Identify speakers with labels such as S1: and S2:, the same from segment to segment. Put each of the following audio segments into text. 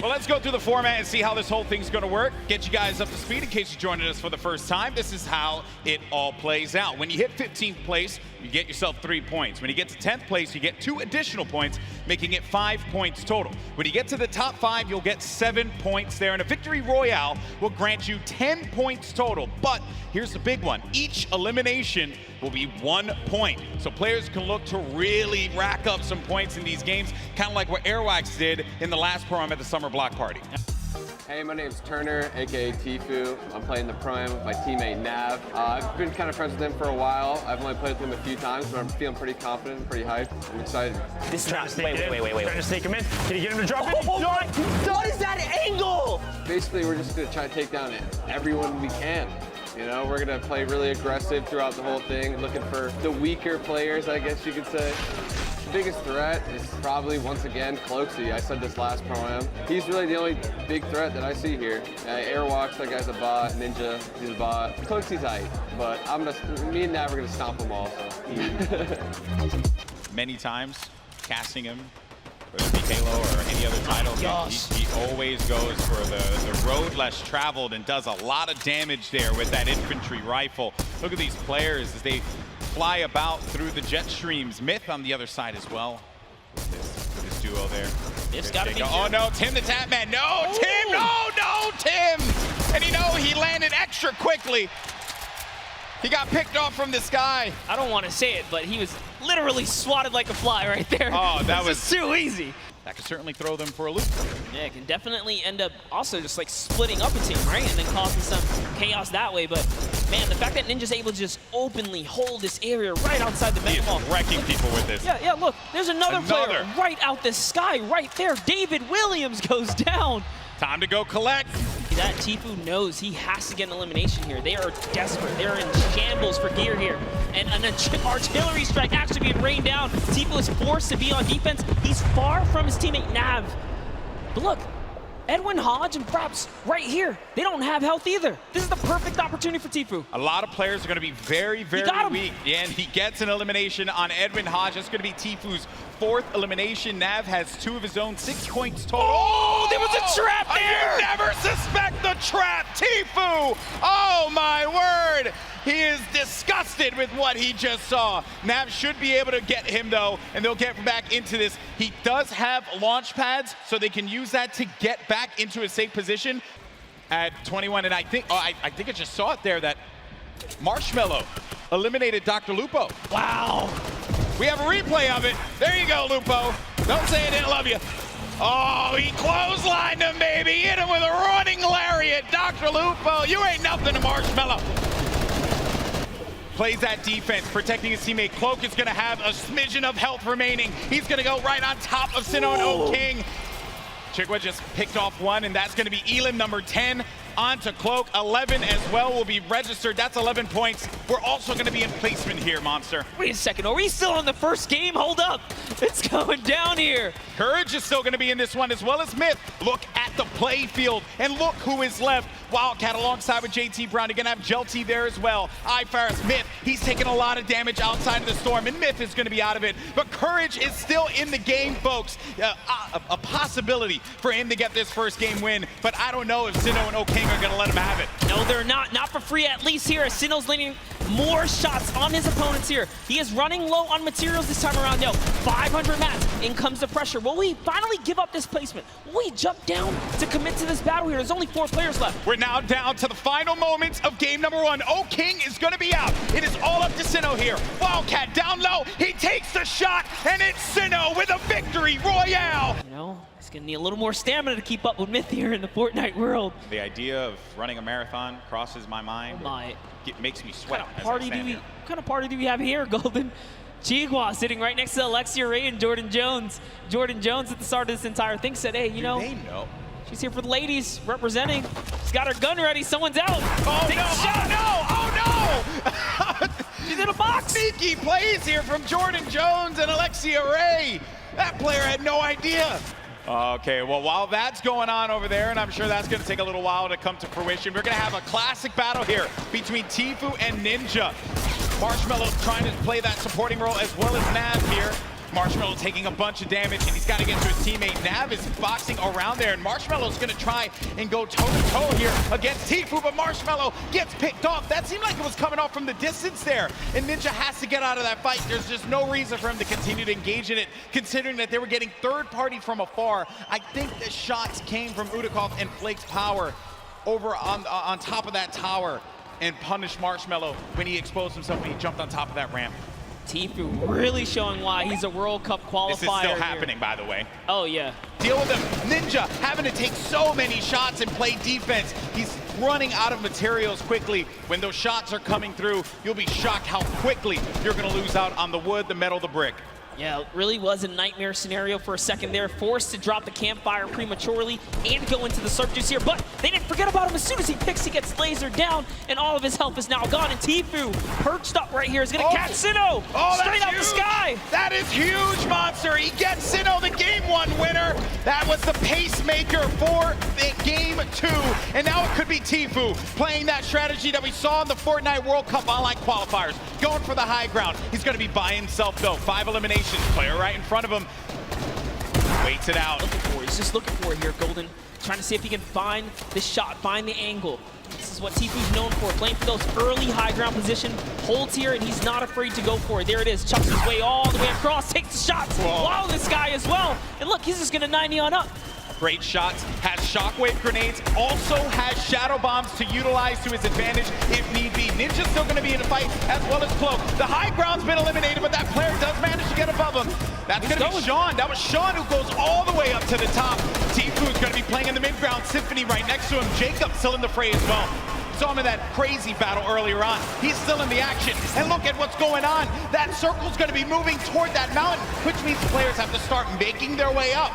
S1: Well, let's go through the format and see how this whole thing's going to work. Get you guys up to speed in case you're joining us for the first time. This is how it all plays out. When you hit 15th place, you get yourself 3 points. When you get to 10th place, you get 2 additional points, making it 5 points total. When you get to the top 5, you'll get 7 points there. And a victory royale will grant you 10 points total. But here's the big one. Each elimination will be 1 point. So players can look to really rack up some points in these games, kind of like what Airwax did in the last Pro-Am at the Summer Block Party.
S2: Hey, my name's Turner, aka Tfue. I'm playing the Pro-Am with my teammate Nav. I've been kind of friends with him for a while. I've only played with him a few times, but I'm feeling pretty confident, pretty hyped. I'm excited.
S3: This trap. Wait. Trying to snake him in. Can you get him to drop it?
S4: What is that angle?
S2: Basically, we're just gonna try to take down everyone we can. You know, we're gonna play really aggressive throughout the whole thing, looking for the weaker players, I guess you could say. The biggest threat is probably, once again, cloakzy. I said this last Pro-Am. He's really the only big threat that I see here. Airwalks, that guy's a bot. Ninja, he's a bot. Cloakzy's hype, but me and Nav are gonna stomp him all. So.
S1: Many times, casting him, whether it be Halo or any other title, he always goes for the road less traveled and does a lot of damage there with that infantry rifle. Look at these players as they fly about through the jet streams. Myth on the other side as well. With this duo there.
S4: It's gotta be.
S1: Oh no, timthetatman. No, ooh. Tim! No, Tim! And you know, he landed extra quickly. He got picked off from the sky.
S4: I don't want to say it, but he was literally swatted like a fly right there.
S1: Oh, that was
S4: just too easy.
S1: That could certainly throw them for a loop.
S4: Yeah, it can definitely end up also just like splitting up a team, right? And then causing some chaos that way. But man, the fact that Ninja's able to just openly hold this area right outside the mega ball.
S1: Wrecking people with this.
S4: Yeah, look, there's another player right out the sky right there. David Williams goes down.
S1: Time to go collect.
S4: That Tfue knows he has to get an elimination here. They are desperate. They're in shambles for gear here. And an artillery strike actually being rained down. Tfue is forced to be on defense. He's far from his teammate Nav. But look, Edwin Hodge and Props right here. They don't have health either. This is the perfect opportunity for Tfue.
S1: A lot of players are going to be very, very weak. Yeah, and he gets an elimination on Edwin Hodge. That's going to be Tfue's 4th elimination. Nav has 2 of his own, 6 points total.
S4: Oh, there was a trap there!
S1: You never suspect the trap, Tfue! Oh my word! He is disgusted with what he just saw. Nav should be able to get him though, and they'll get back into this. He does have launch pads, so they can use that to get back into a safe position at 21. And I think, I think I just saw it there that Marshmallow eliminated drlupo.
S4: Wow.
S1: We have a replay of it. There you go, Lupo. Don't say I didn't love you. Oh, he clotheslined him, baby. Hit him with a running lariat. drlupo, you ain't nothing to Marshmallow. Plays that defense, protecting his teammate. Cloak is going to have a smidgen of health remaining. He's going to go right on top of Sinnoh and Oak King. Chigwa just picked off one, and that's going to be Elam, number 10. On to Cloak. 11 as well will be registered. That's 11 points. We're also going to be in placement here, Monster.
S4: Wait a second. Are we still on the first game? Hold up. It's going down here.
S1: Courage is still going to be in this one, as well as Myth. Look at the play field, and look who is left. Wildcat alongside with JT Brown. You're going to have Jelty there as well. iFaris, Myth, he's taking a lot of damage outside of the storm, and Myth is going to be out of it. But Courage is still in the game, folks. A possibility for him to get this first game win, but I don't know if Sinnoh and Oak King are going to let him have it.
S4: No, they're not. Not for free, at least here, as Sinnoh's landing more shots on his opponents here. He is running low on materials this time around, though. 500 mats. In comes the pressure. Will we finally give up this placement? Will we jump down to commit to this battle here? There's only 4 players left.
S1: We're now down to the final moments of game number 1. Oak King is going to be out. It is all up to Sinnoh here. Wildcat down low. He takes the shot, and it's Sinnoh with a victory royale.
S4: You know, he's going to need a little more stamina to keep up with Myth here in the Fortnite world.
S1: The idea of running a marathon crosses my mind. It makes me sweat.
S4: What kind of party do we have here, Golden? Chigwa sitting right next to valkyrae and Jordan Jones. Jordan Jones at the start of this entire thing said, hey, you know,
S1: they know.
S4: She's here for the ladies, representing. She's got her gun ready. Someone's out.
S1: Oh, no. Oh, no.
S4: She's in a box.
S1: Sneaky plays here from Jordan Jones and Alexia Ray. That player had no idea. Okay, well, while that's going on over there, and I'm sure that's going to take a little while to come to fruition, we're going to have a classic battle here between Tfue and Ninja. Marshmallow trying to play that supporting role as well as Nav here. Marshmallow taking a bunch of damage, and he's got to get to his teammate. Nav is boxing around there, and Marshmallow's going to try and go toe-to-toe here against Tfue, but Marshmallow gets picked off. That seemed like it was coming off from the distance there, and Ninja has to get out of that fight. There's just no reason for him to continue to engage in it, considering that they were getting third-party from afar. I think the shots came from Udakov and Flake's power over on top of that tower and punished Marshmallow when he exposed himself when he jumped on top of that ramp.
S4: Tfue really showing why he's a World Cup qualifier.
S1: This is still
S4: here.
S1: happening, by the way.
S4: Oh, yeah.
S1: Deal with him. Ninja having to take so many shots and play defense. He's running out of materials quickly. When those shots are coming through, you'll be shocked how quickly you're going to lose out on the wood, the metal, the brick.
S4: Yeah, it really was a nightmare scenario for a second there. Forced to drop the campfire prematurely and go into the surf juice here. But they didn't forget about him. As soon as he picks, he gets lasered down, and all of his health is now gone. And Tfue, perched up right here, is going to catch Sinnoh straight out the sky.
S1: That is huge, Monster. He gets Sinnoh, the Game 1 winner. That was the pacemaker for the Game 2. And now it could be Tfue playing that strategy that we saw in the Fortnite World Cup online qualifiers. Going for the high ground. He's going to be by himself, though. 5 eliminations. Player right in front of him. Waits it out.
S4: He's just looking for it here, Golden. Trying to see if he can find the shot, find the angle. This is what Tfue's known for, playing for those early high ground position. Holds here, and he's not afraid to go for it. There it is, chucks his way all the way across, takes the shots. Wow, this guy as well. And look, he's just gonna 90 on up.
S1: Great shots, has shockwave grenades, also has shadow bombs to utilize to his advantage if need be. Ninja's still going to be in a fight, as well as Cloak. The high ground's been eliminated, but that player does manage to get above him. That's going to be Sean. That was Sean who goes all the way up to the top. Tfue's going to be playing in the mid-ground. Symphony right next to him. Jacob still in the fray as well. Saw him in that crazy battle earlier on. He's still in the action. And look at what's going on. That circle's going to be moving toward that mountain, which means players have to start making their way up.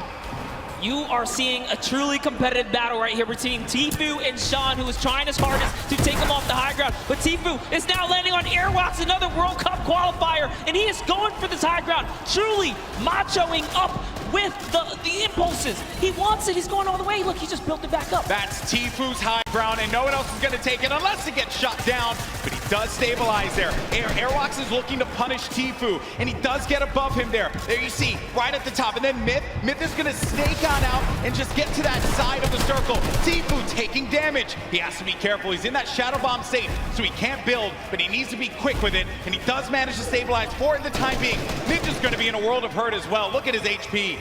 S4: You are seeing a truly competitive battle right here between Tfue and Sean, who is trying his hardest to take him off the high ground. But Tfue is now landing on Airwalks, another World Cup qualifier, and he is going for this high ground, truly machoing up with the impulses. He wants it. He's going all the way. Look, he just built it back up.
S1: That's Tfue's high ground, and no one else is going to take it unless it gets shot down. But he does stabilize there. Airwalks is looking to punish Tfue, and he does get above him there. There you see, right at the top. And then Myth is going to snake on out and just get to that side of the circle. Tfue taking damage. He has to be careful. He's in that shadow bomb state, so he can't build, but he needs to be quick with it, and he does manage to stabilize for the time being. Ninja's going to be in a world of hurt as well. Look at his HP.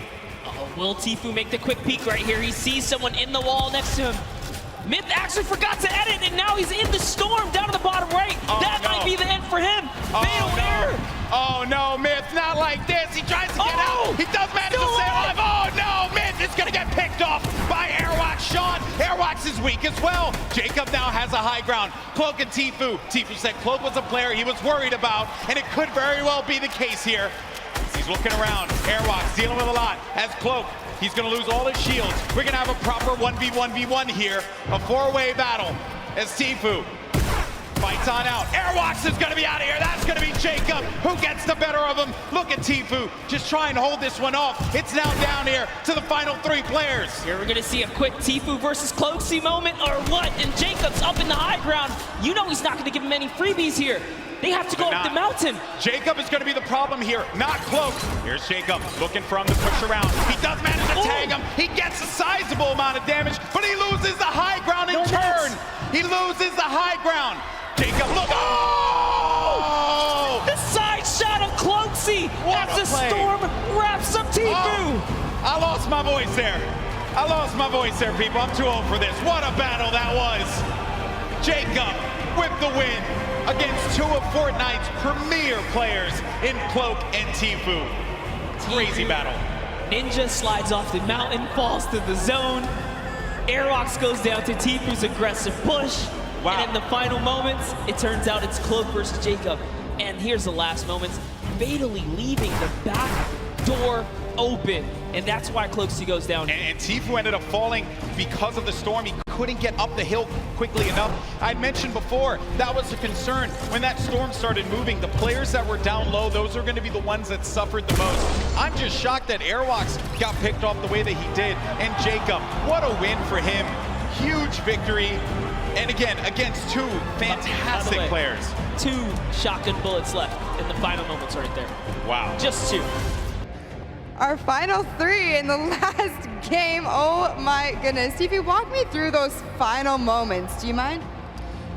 S4: Will Tfue make the quick peek right here? He sees someone in the wall next to him. Myth actually forgot to edit, and now he's in the storm down to the bottom right. That might be the end for him.
S1: Oh no, Myth, not like this. He tries to get out. He does manage to stay alive. Oh no, Myth is gonna get picked off by Airwalks. Sean, Airwalks is weak as well. Jacob now has a high ground. Cloak and Tfue. Tfue said Cloak was a player he was worried about, and it could very well be the case here. He's looking around. Airwalks dealing with a lot. As Cloak, he's going to lose all his shields. We're going to have a proper 1v1v1 here. A four-way battle as Tfue fights on out. Airwalks is going to be out of here. That's going to be Jacob who gets the better of him. Look at Tfue just trying to hold this one off. It's now down here to the final 3 players.
S4: Here we're going to see a quick Tfue versus cloakzy moment or what? And Jacob's up in the high ground. You know he's not going to give him any freebies here. They have to go up the mountain.
S1: Jacob is going to be the problem here, not Cloak. Here's Jacob looking for him to push around. He does manage to tag him. He gets a sizable amount of damage, but he loses the high ground in turn. He loses the high ground. Jacob, look. Oh!
S4: The side shot of cloakzy as the storm wraps up Tfue.
S1: I lost my voice there. I lost my voice there, people. I'm too old for this. What a battle that was. Jacob with the win against 2 of Fortnite's premier players in Cloak and Tfue. Crazy battle.
S4: Ninja slides off the mountain, falls to the zone. Airwalks goes down to Tfue's aggressive push. Wow. And in the final moments, it turns out it's Cloak versus Jacob. And here's the last moments, fatally leaving the back door open. And that's why cloakzy goes down.
S1: And Tfue ended up falling because of the storm. He couldn't get up the hill quickly enough. I'd mentioned before, that was a concern. When that storm started moving, the players that were down low, those are going to be the ones that suffered the most. I'm just shocked that Airwalks got picked off the way that he did. And Jacob, what a win for him. Huge victory. And again, against 2 fantastic players.
S4: 2 shotgun bullets left in the final moments right there.
S1: Wow.
S4: Just 2.
S5: our final 3 in the last game. Oh my goodness. Tfue, walk me through those final moments. Do you mind?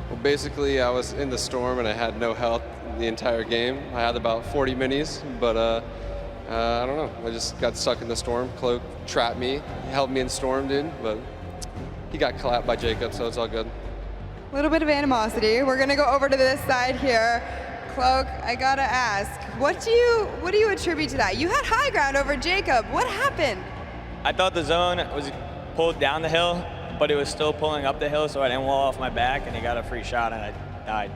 S2: Well, basically, I was in the storm and I had no health the entire game. I had about 40 minis, but I don't know. I just got stuck in the storm. Cloak trapped me, held me in storm, dude, but he got clapped by Jacob, so it's all good.
S5: A little bit of animosity. We're gonna go over to this side here. Cloak, I gotta ask, what do you attribute to that? You had high ground over Jacob. What happened?
S6: I thought the zone was pulled down the hill, but it was still pulling up the hill, so I didn't wall off my back, and he got a free shot, and I died.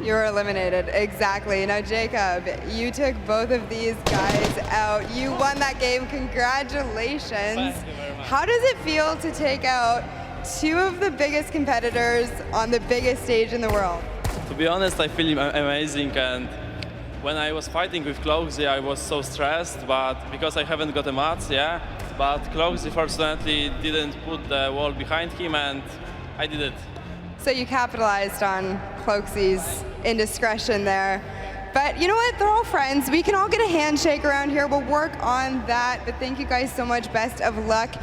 S5: You were eliminated, exactly. Now, Jacob, you took both of these guys out. You won that game, congratulations.
S7: Thank you very much.
S5: How does it feel to take out 2 of the biggest competitors on the biggest stage in the world?
S7: To be honest, I feel amazing, and when I was fighting with cloakzy, I was so stressed, but because I haven't got a match, yeah. But cloakzy fortunately didn't put the wall behind him, and I did it.
S5: So you capitalized on cloakzy's indiscretion there. But you know what? They're all friends. We can all get a handshake around here. We'll work on that. But thank you guys so much. Best of luck.